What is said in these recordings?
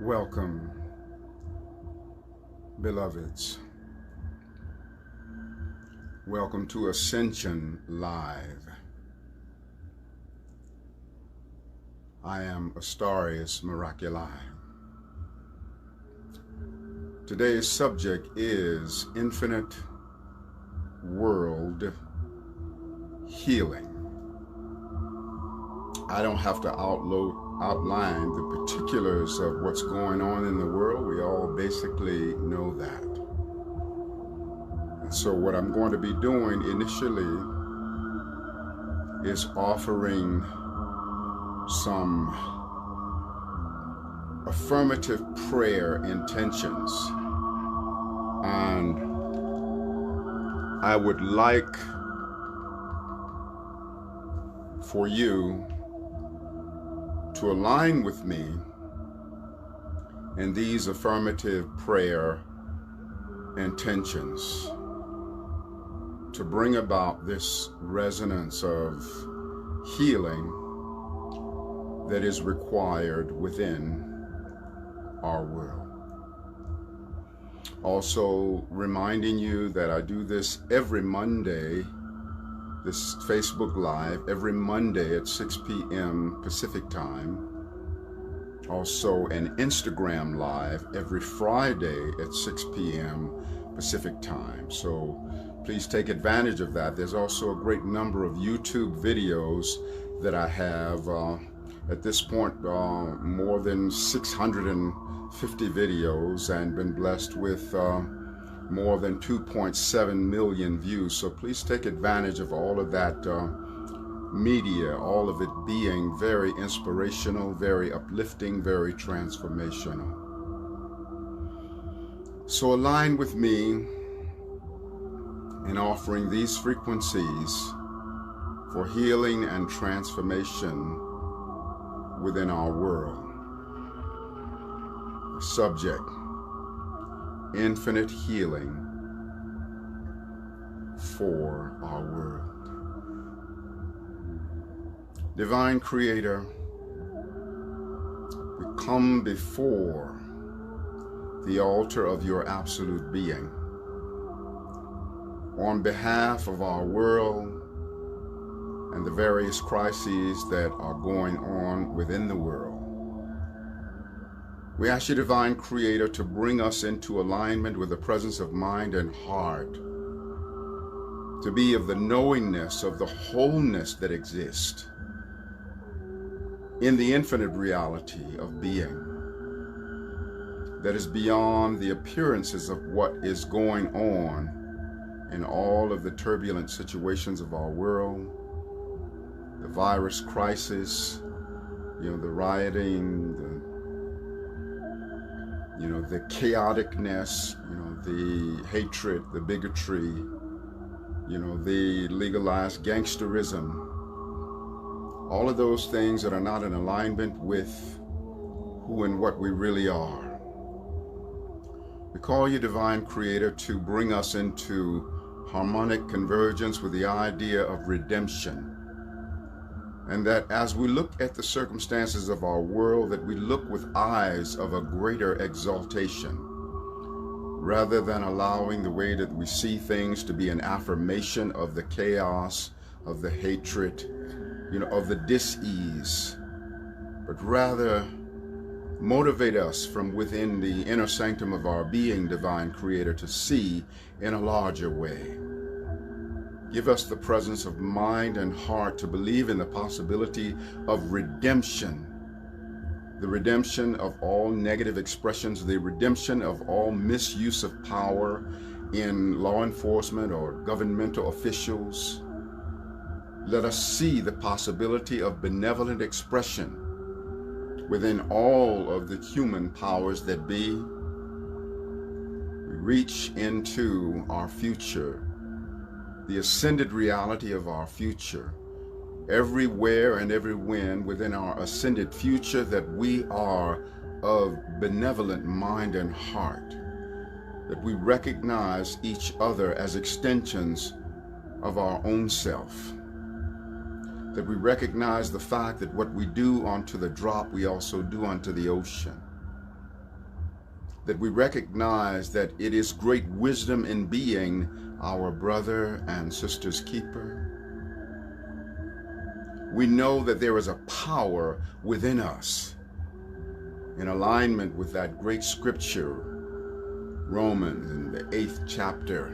Welcome, beloveds. Welcome to Ascension Live. I am Astarius Miraculii. Today's subject is infinite world healing. I don't have to outline the particulars of what's going on in the world. We all basically know that. And so what I'm going to be doing initially is offering some affirmative prayer intentions. And I would like for you to align with me in these affirmative prayer intentions to bring about this resonance of healing that is required within our world. Also reminding you that I do this every Monday, this Facebook Live, every Monday at 6 p.m. Pacific Time. Also an Instagram Live every Friday at 6 p.m. Pacific Time. So please take advantage of that. There's also a great number of YouTube videos that I have. At this point, more than 650 videos, and been blessed with more than 2.7 million views. So please take advantage of all of that media, all of it being very inspirational, very uplifting, very transformational. So align with me in offering these frequencies for healing and transformation within our world. Subject: infinite healing for our world. Divine Creator, we come before the altar of your absolute being on behalf of our world and the various crises that are going on within the world. We ask you, Divine Creator, to bring us into alignment with the presence of mind and heart, to be of the knowingness of the wholeness that exists in the infinite reality of being that is beyond the appearances of what is going on in all of the turbulent situations of our world, the virus crisis, the rioting, the chaoticness, the hatred, the bigotry, the legalized gangsterism, all of those things that are not in alignment with who and what we really are. We call you, Divine Creator, to bring us into harmonic convergence with the idea of redemption. And that as we look at the circumstances of our world, that we look with eyes of a greater exaltation, rather than allowing the way that we see things to be an affirmation of the chaos, of the hatred, of the dis-ease, but rather motivate us from within the inner sanctum of our being, Divine Creator, to see in a larger way. Give us the presence of mind and heart to believe in the possibility of redemption, the redemption of all negative expressions, the redemption of all misuse of power in law enforcement or governmental officials. Let us see the possibility of benevolent expression within all of the human powers that be. We reach into our future, the ascended reality of our future, everywhere and everywhen within our ascended future, that we are of benevolent mind and heart, that we recognize each other as extensions of our own self, that we recognize the fact that what we do unto the drop, we also do unto the ocean. that we recognize that it is great wisdom in being our brother and sister's keeper. We know that there is a power within us in alignment with that great scripture, Romans in the 8th chapter.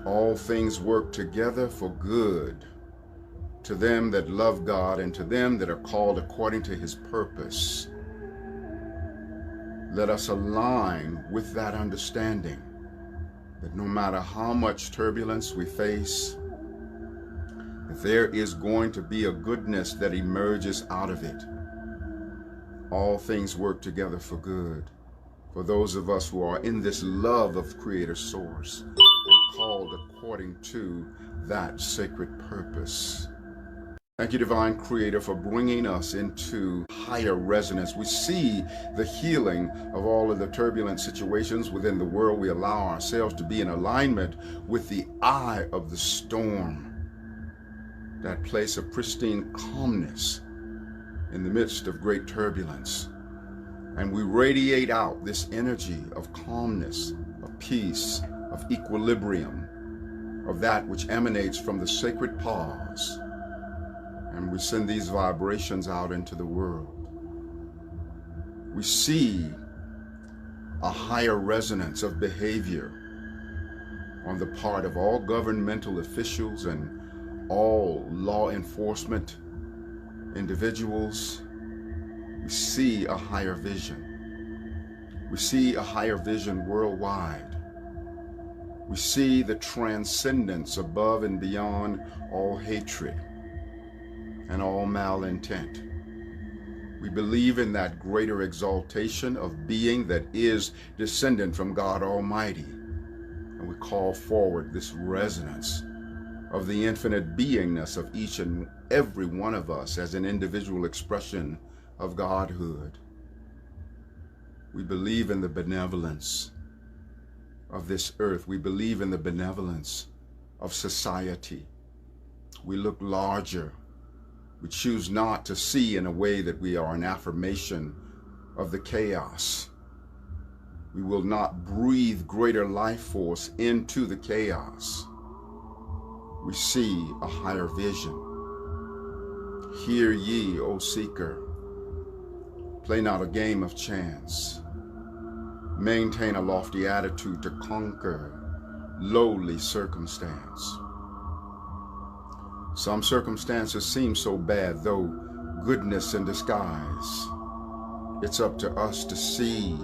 All things work together for good to them that love God and to them that are called according to his purpose. Let us align with that understanding that no matter how much turbulence we face, there is going to be a goodness that emerges out of it. All things work together for good for those of us who are in this love of Creator Source and called according to that sacred purpose. Thank you, Divine Creator, for bringing us into higher resonance. We see the healing of all of the turbulent situations within the world. We allow ourselves to be in alignment with the eye of the storm, that place of pristine calmness in the midst of great turbulence. And we radiate out this energy of calmness, of peace, of equilibrium, of that which emanates from the sacred pause. And we send these vibrations out into the world. We see a higher resonance of behavior on the part of all governmental officials and all law enforcement individuals. We see a higher vision. We see a higher vision worldwide. We see the transcendence above and beyond all hatred and all malintent. We believe in that greater exaltation of being that is descendant from God Almighty. And we call forward this resonance of the infinite beingness of each and every one of us as an individual expression of Godhood. We believe in the benevolence of this earth. We believe in the benevolence of society. We look larger. We choose not to see in a way that we are an affirmation of the chaos. We will not breathe greater life force into the chaos. We see a higher vision. Hear ye, O seeker. Play not a game of chance. Maintain a lofty attitude to conquer lowly circumstance. Some circumstances seem so bad, though goodness in disguise. It's up to us to see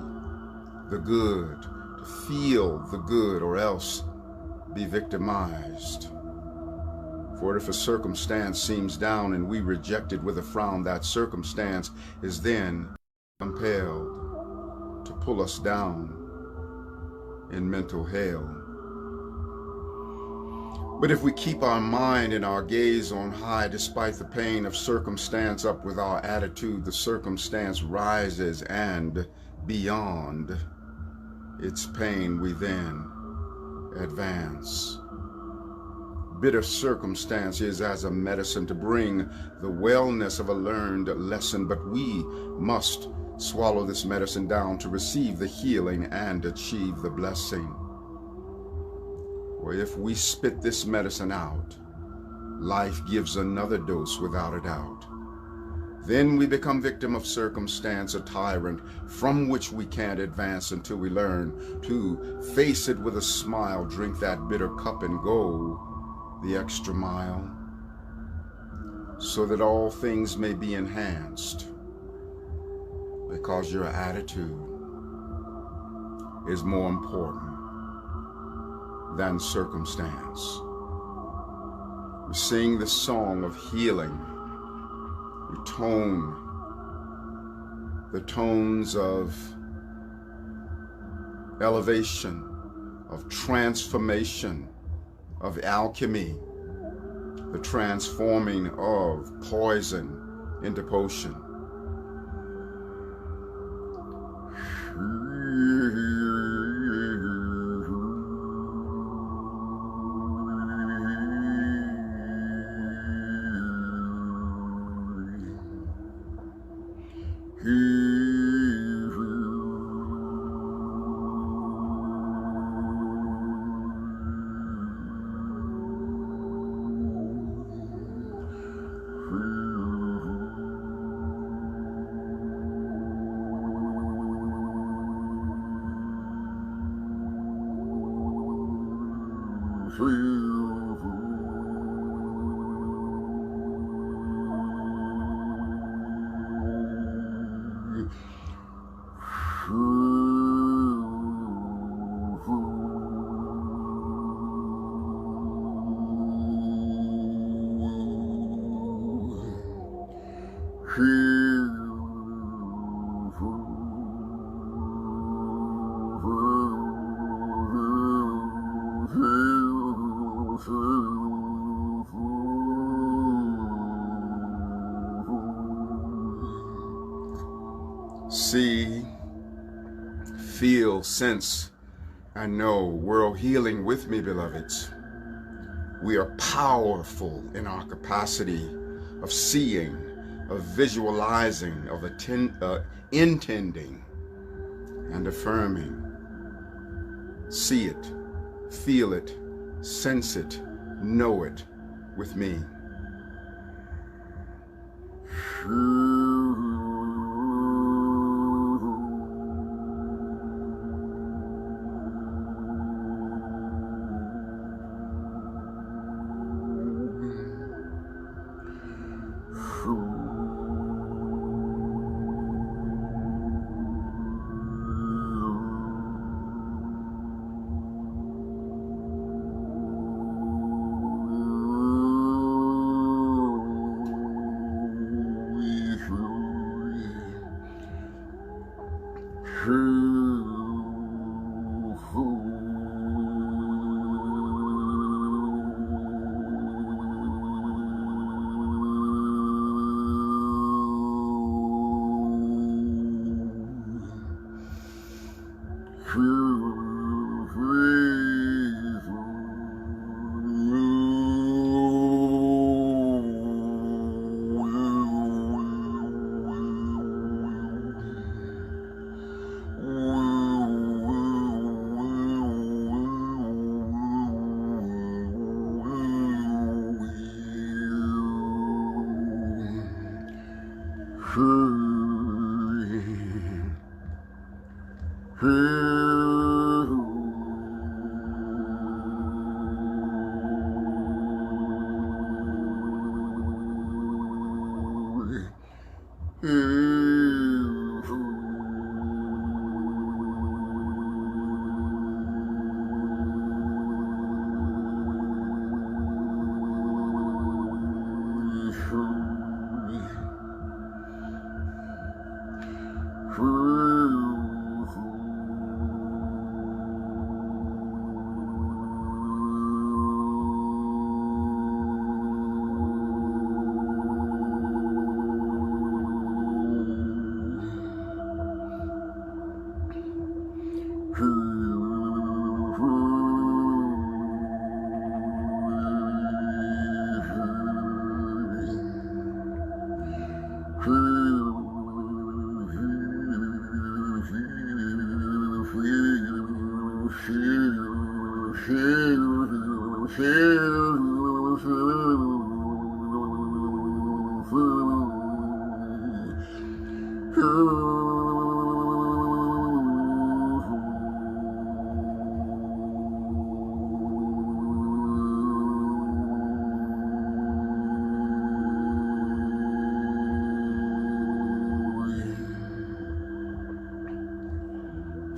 the good, to feel the good, or else be victimized. For if a circumstance seems down and we reject it with a frown, that circumstance is then compelled to pull us down in mental hell. But if we keep our mind and our gaze on high, despite the pain of circumstance, up with our attitude, the circumstance rises, and beyond its pain we then advance. Bitter circumstance is as a medicine to bring the wellness of a learned lesson, but we must swallow this medicine down to receive the healing and achieve the blessing. For if we spit this medicine out, life gives another dose without a doubt. Then we become victim of circumstance, a tyrant from which we can't advance until we learn to face it with a smile, drink that bitter cup and go the extra mile, so that all things may be enhanced, because your attitude is more important than circumstance. We sing the song of healing. We tone the tones of elevation, of transformation, of alchemy, the transforming of poison into potion. See, feel, sense, and know world healing with me, beloveds. We are powerful in our capacity of seeing, of visualizing, of intending, and affirming. See it, feel it, sense it, know it with me.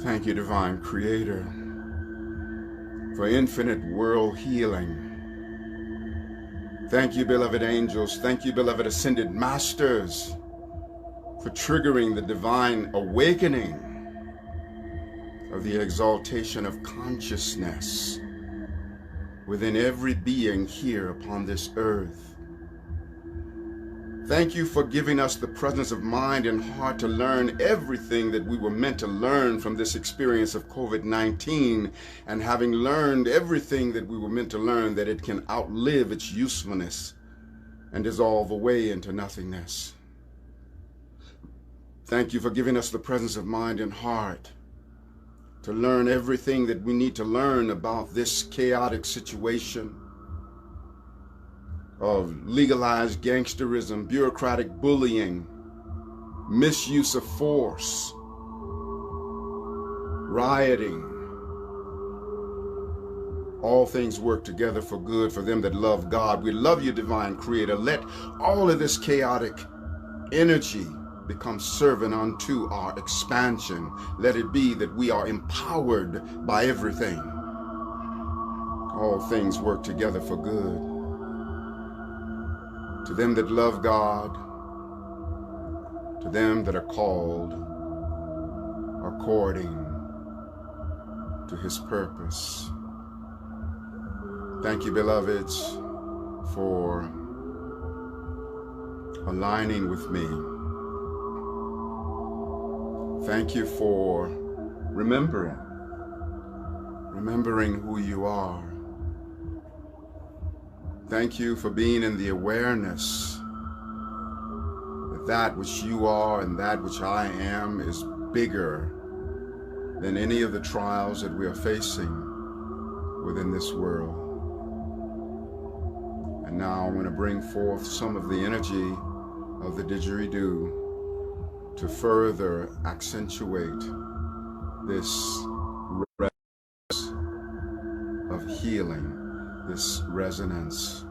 Thank you, Divine Creator, for infinite world healing. Thank you, beloved angels. Thank you, beloved ascended masters, for triggering the divine awakening of the exaltation of consciousness within every being here upon this earth. Thank you for giving us the presence of mind and heart to learn everything that we were meant to learn from this experience of COVID-19, and having learned everything that we were meant to learn, that it can outlive its usefulness and dissolve away into nothingness. Thank you for giving us the presence of mind and heart to learn everything that we need to learn about this chaotic situation of legalized gangsterism, bureaucratic bullying, misuse of force, rioting, All things work together for good for them that love God. We love you, divine creator. Let all of this chaotic energy become servant unto our expansion. Let it be that we are empowered by everything. All things work together for good to them that love God, to them that are called according to his purpose. Thank you, beloveds, for aligning with me. Thank you for remembering who you are. Thank you for being in the awareness that that which you are and that which I am is bigger than any of the trials that we are facing within this world. And now I want to bring forth some of the energy of the didgeridoo to further accentuate this resonance of healing, this resonance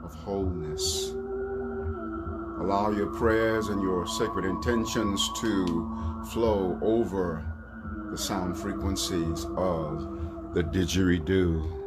of wholeness. Allow your prayers and your sacred intentions to flow over the sound frequencies of the didgeridoo.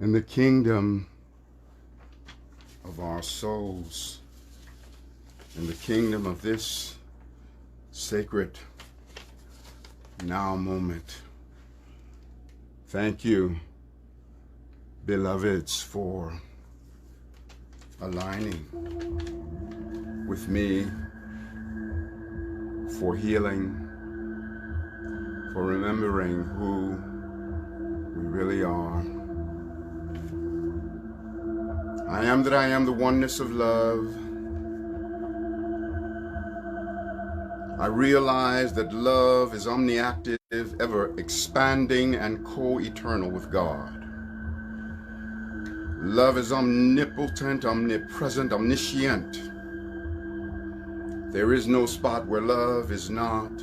in the kingdom of our souls, in the kingdom of this sacred now moment. Thank you, beloveds, for aligning with me, for healing, for remembering who we really are. I am that I am, the oneness of love. I realize that love is omniactive, ever expanding, and co-eternal with God. Love is omnipotent, omnipresent, omniscient. There is no spot where love is not.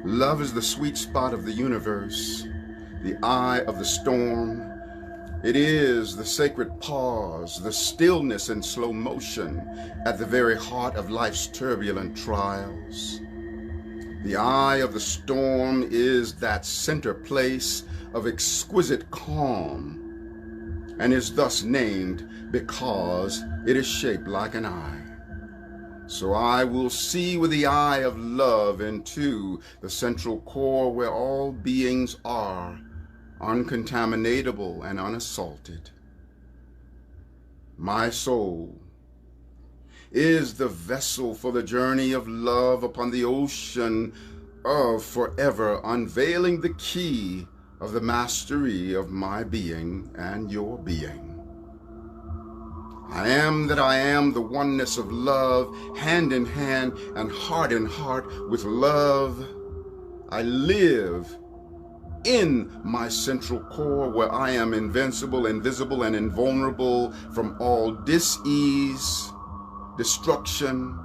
Love is the sweet spot of the universe, the eye of the storm. It is the sacred pause, the stillness and slow motion at the very heart of life's turbulent trials. The eye of the storm is that center place of exquisite calm, and is thus named because it is shaped like an eye. So I will see with the eye of love into the central core where all beings are, uncontaminatable and unassaulted. My soul is the vessel for the journey of love upon the ocean of forever, unveiling the key of the mastery of my being and your being. I am that I am, the oneness of love, hand in hand and heart in heart with love. I live in my central core where I am invincible, invisible, and invulnerable from all dis-ease, destruction,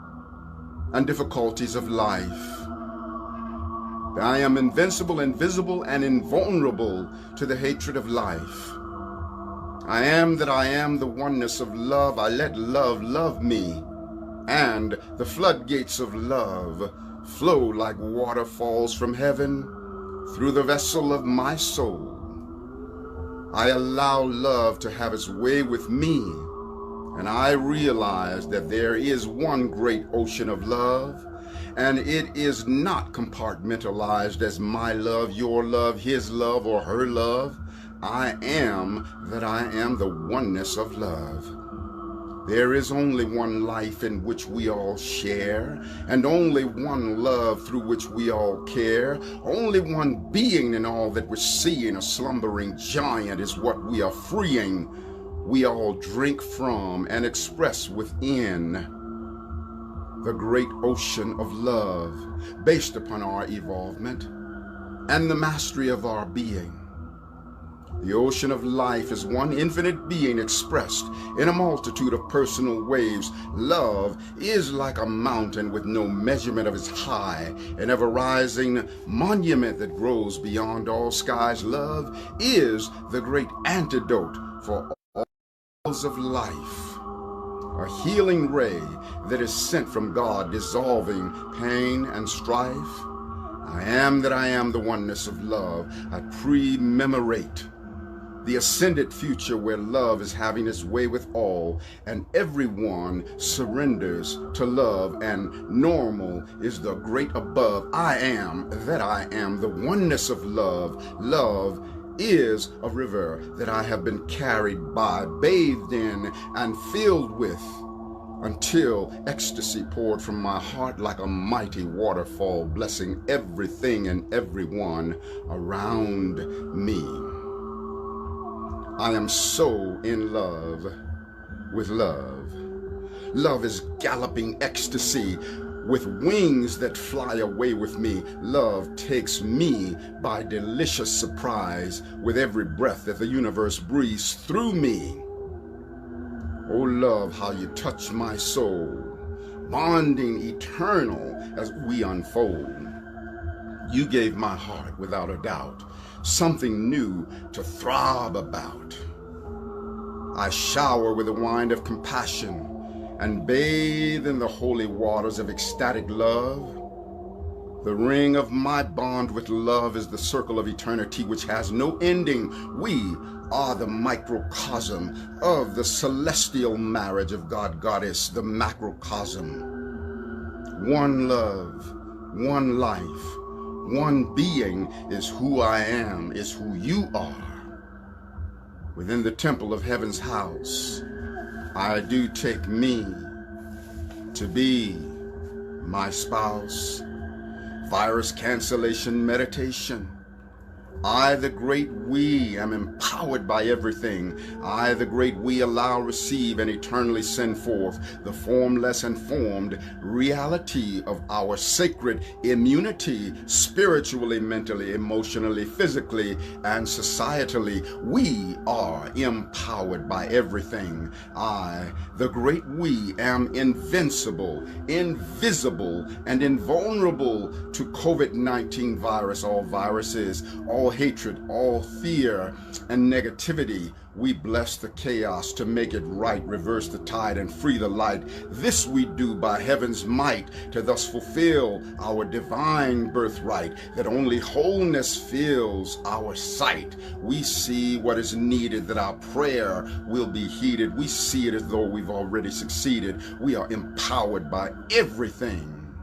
and difficulties of life. I am invincible, invisible, and invulnerable to the hatred of life. I am that I am, the oneness of love. I let love love me, and the floodgates of love flow like waterfalls from heaven through the vessel of my soul. I allow love to have its way with me, and I realize that there is one great ocean of love, and it is not compartmentalized as my love, your love, his love, or her love. I am that I am, the oneness of love. There is only one life in which we all share, and only one love through which we all care. Only one being in all that we're seeing. A slumbering giant is what we are freeing. We all drink from and express within the great ocean of love, based upon our evolvement and the mastery of our being. The ocean of life is one infinite being expressed in a multitude of personal waves. Love is like a mountain with no measurement of its high, an ever-rising monument that grows beyond all skies. Love is the great antidote for all ills of life, a healing ray that is sent from God, dissolving pain and strife. I am that I am, the oneness of love. I pre-memorate the ascended future where love is having its way with all, and everyone surrenders to love, and normal is the great above. I am that I am, the oneness of love. Love is a river that I have been carried by, bathed in, and filled with, until ecstasy poured from my heart like a mighty waterfall, blessing everything and everyone around me. I am so in love with love. Love is galloping ecstasy with wings that fly away with me. Love takes me by delicious surprise with every breath that the universe breathes through me. Oh, love, how you touch my soul, bonding eternal as we unfold. You gave my heart, without a doubt, something new to throb about. I shower with the wine of compassion and bathe in the holy waters of ecstatic love. The ring of my bond with love is the circle of eternity which has no ending. We are the microcosm of the celestial marriage of God Goddess, the macrocosm. One love, one life, one being is who I am, is who you are. Within the temple of heaven's house, I do take me to be my spouse. Virus cancellation meditation. I, the great we, am empowered by everything. I, the great we, allow, receive, and eternally send forth the formless and formed reality of our sacred immunity, spiritually, mentally, emotionally, physically, and societally. We are empowered by everything. I, the great we, am invincible, invisible, and invulnerable to COVID-19 virus, all viruses, all hatred, all fear and negativity. We bless the chaos to make it right, reverse the tide and free the light. This we do by heaven's might to thus fulfill our divine birthright, that only wholeness fills our sight. We see what is needed, that our prayer will be heeded. We see it as though we've already succeeded. We are empowered by everything.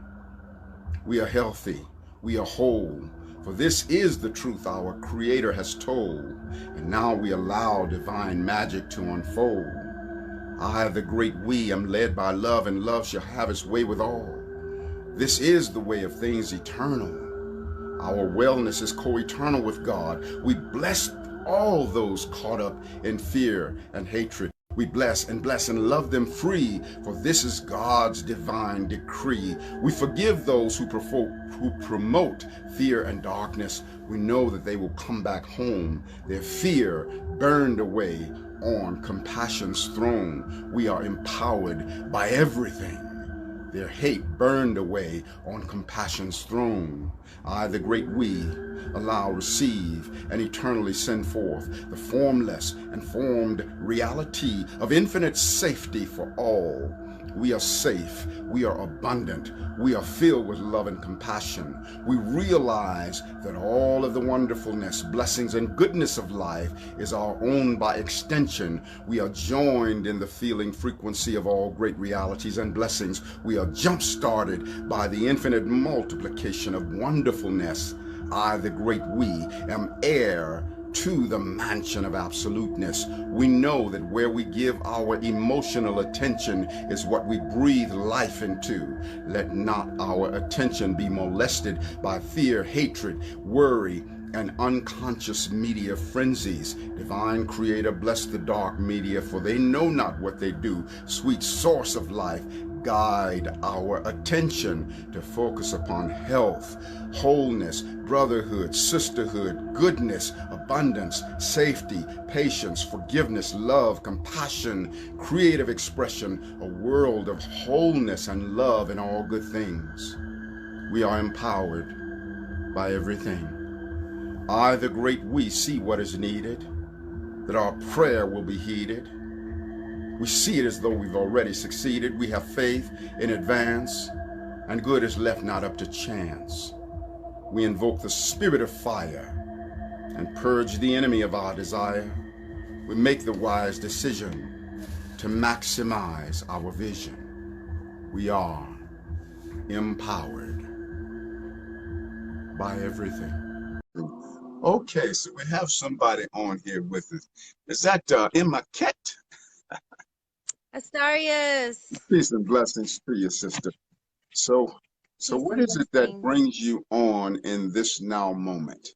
We are healthy. We are whole. For this is the truth our Creator has told, and now we allow divine magic to unfold. I, the great we, am led by love, and love shall have its way with all. This is the way of things eternal. Our wellness is co-eternal with God. We bless all those caught up in fear and hatred. We bless and love them free, for this is God's divine decree. We forgive those who promote fear and darkness. We know that they will come back home, their fear burned away on compassion's throne. We are empowered by everything, their hate burned away on compassion's throne. I, the great we, allow, receive, and eternally send forth the formless and formed reality of infinite safety for all. We are safe, we are abundant, we are filled with love and compassion. We realize that all of the wonderfulness, blessings, and goodness of life is our own by extension. We are joined in the feeling frequency of all great realities and blessings. We are jump-started by the infinite multiplication of wonderfulness. I, the great we, am heir to the mansion of absoluteness. We know that where we give our emotional attention is what we breathe life into. Let not our attention be molested by fear, hatred, worry, and unconscious media frenzies. Divine Creator, bless the dark media, for they know not what they do. Sweet source of life, guide our attention to focus upon health, wholeness, brotherhood, sisterhood, goodness, abundance, safety, patience, forgiveness, love, compassion, creative expression, a world of wholeness and love and all good things. We are empowered by everything. I, the great we, see what is needed, that our prayer will be heeded. We see it as though we've already succeeded. We have faith in advance, and good is left not up to chance. We invoke the spirit of fire and purge the enemy of our desire. We make the wise decision to maximize our vision. We are empowered by everything. Okay, so we have somebody on here with us. Is that Emma Kett? Astarius. Peace and blessings to you, sister. So what is it that brings you on in this now moment?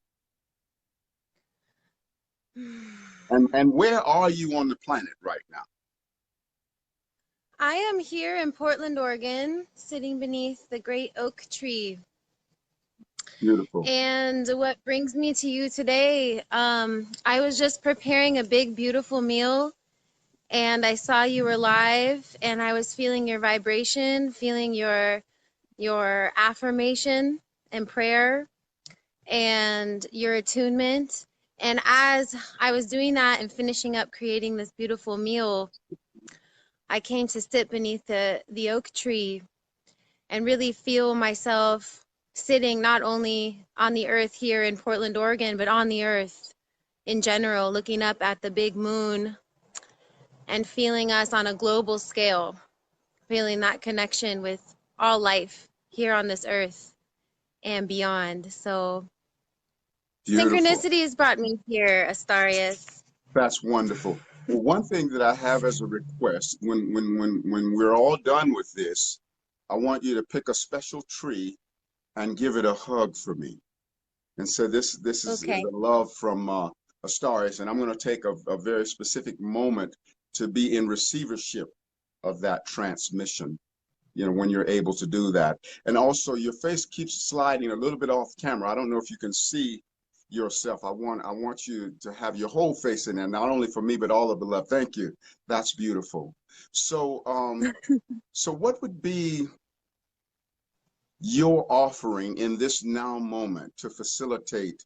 And where are you on the planet right now? I am here in Portland, Oregon, sitting beneath the great oak tree. Beautiful. And what brings me to you today, I was just preparing a big, beautiful meal, and I saw you were live, and I was feeling your vibration, feeling your affirmation and prayer and your attunement. And as I was doing that and finishing up creating this beautiful meal, I came to sit beneath the oak tree and really feel myself sitting not only on the earth here in Portland, Oregon, but on the earth in general, looking up at the big moon and feeling us on a global scale, feeling that connection with all life here on this earth and beyond. So Beautiful. synchronicities brought me here, Astarius. That's wonderful. Well, one thing that I have as a request, when we're all done with this, I want you to pick a special tree and give it a hug for me. And so this is Okay. a love from Astarius, and I'm going to take a very specific moment to be in receivership of that transmission, you know, when you're able to do that. And also your face keeps sliding a little bit off camera. I don't know if you can see yourself. I want you to have your whole face in there, not only for me, but all of the love. Thank you. That's beautiful. So, so what would be your offering in this now moment to facilitate,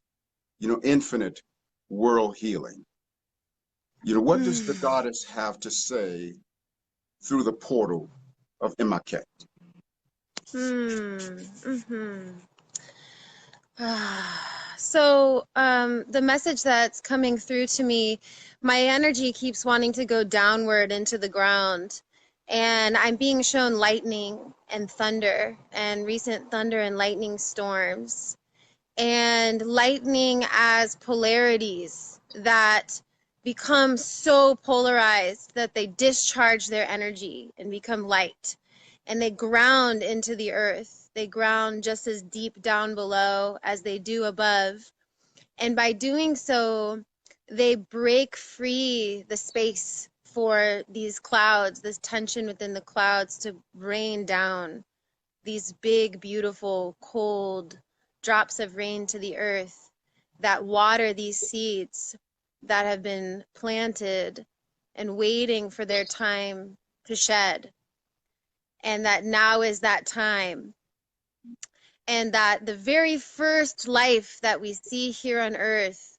you know, infinite world healing? You know, what does the goddess have to say through the portal of Imaket? So, the message that's coming through to me, my energy keeps wanting to go downward into the ground. And I'm being shown lightning and thunder and recent thunder and lightning storms. And lightning as polarities that become so polarized that they discharge their energy and become light. And they ground into the earth. They ground just as deep down below as they do above. And by doing so, they break free the space for these clouds, this tension within the clouds to rain down these big, beautiful, cold drops of rain to the earth that water these seeds that have been planted and waiting for their time to shed. And that now is that time. And that the very first life that we see here on earth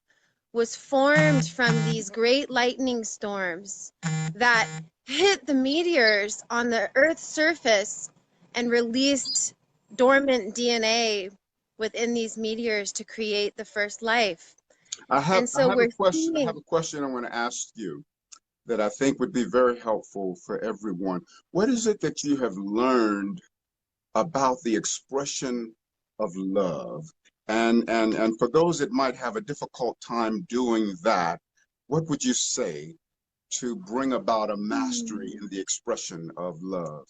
was formed from these great lightning storms that hit the meteors on the earth's surface and released dormant DNA within these meteors to create the first life. And I so have a we're question. I seeing, have a question I want to ask you that I think would be very helpful for everyone. What is it that you have learned about the expression of love? And for those that might have a difficult time doing that, what would you say to bring about a mastery in the expression of love?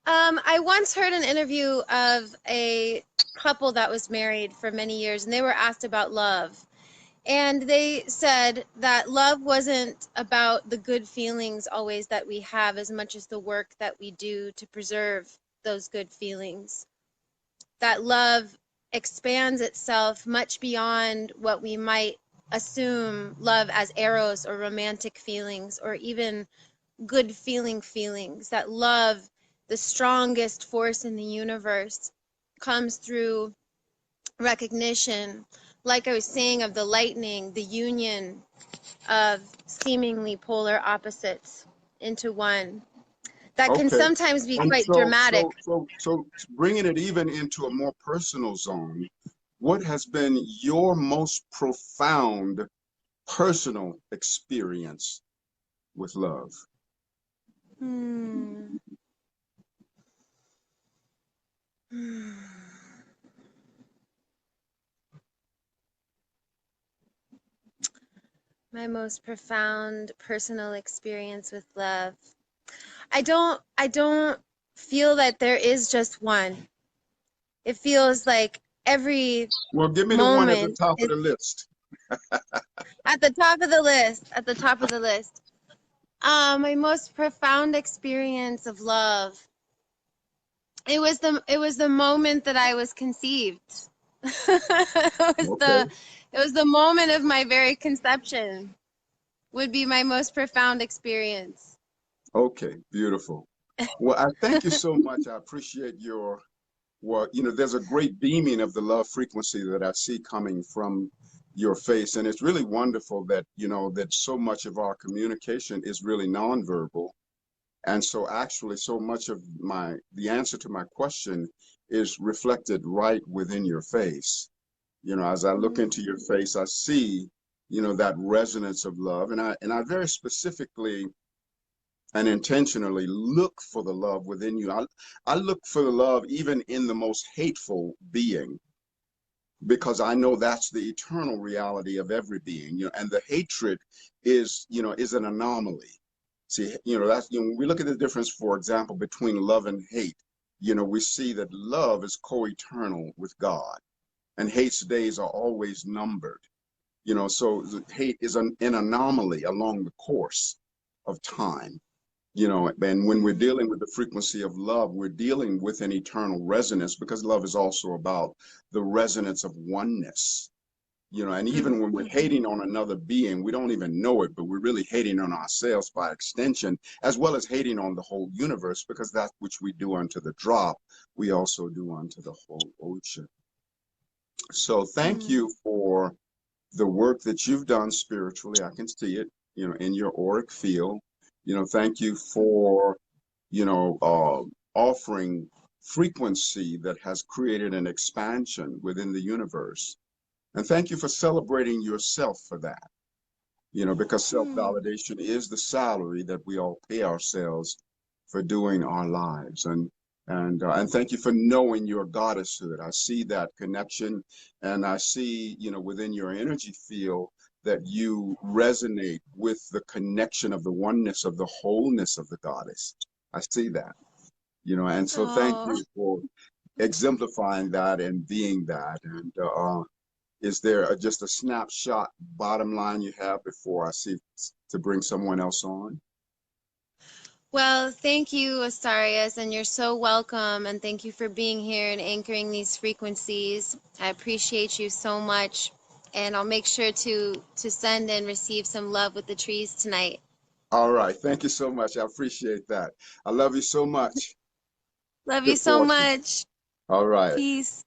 I once heard an interview of a couple that was married for many years, and they were asked about love. And they said that love wasn't about the good feelings always that we have as much as the work that we do to preserve those good feelings. That love expands itself much beyond what we might assume love as eros or romantic feelings or even good feelings. That love, the strongest force in the universe, comes through recognition, like I was saying, of the lightning, the union of seemingly polar opposites into one. That can Okay. sometimes be And quite dramatic. so bringing it even into a more personal zone, what has been your most profound personal experience with love? Hmm. My most profound personal experience with love. I don't feel that there is just one. It feels like every Well, give me the one at the moment top of is the list. at the top of the list, at the top of the list. My most profound experience of love. It was the moment that I was conceived. Okay. It was the moment of my very conception would be my most profound experience. Okay. Beautiful. Well, I thank you so much. I appreciate your, well, you know, there's a great beaming of the love frequency that I see coming from your face. And it's really wonderful that, you know, that so much of our communication is really nonverbal. And so actually so much of the answer to my question is reflected right within your face. As I look into your face, I see, that resonance of love. And I very specifically and intentionally look for the love within you. I look for the love even in the most hateful being, because I know that's the eternal reality of every being, and the hatred is an anomaly. See, that's, when we look at the difference, for example, between love and hate, we see that love is co-eternal with God, and hate's days are always numbered. So hate is an anomaly along the course of time. And when we're dealing with the frequency of love, we're dealing with an eternal resonance, because love is also about the resonance of oneness. And even when we're hating on another being, we don't even know it, but we're really hating on ourselves by extension, as well as hating on the whole universe, because that which we do unto the drop, we also do unto the whole ocean. So thank you for the work that you've done spiritually. I can see it, in your auric field. Thank you for, offering frequency that has created an expansion within the universe. And thank you for celebrating yourself for that, because self-validation is the salary that we all pay ourselves for doing our lives. And thank you for knowing your goddesshood. I see that connection, and I see, within your energy field, that you resonate with the connection of the oneness of the wholeness of the goddess. I see that, and so thank you for exemplifying that and being that. And is there just a snapshot bottom line you have before I see to bring someone else on? Well, thank you, Astarius, and you're so welcome. And thank you for being here and anchoring these frequencies. I appreciate you so much. And I'll make sure to send and receive some love with the trees tonight. All right. Thank you so much. I appreciate that. I love you so much. Love you Good so fortune. much. All right. Peace.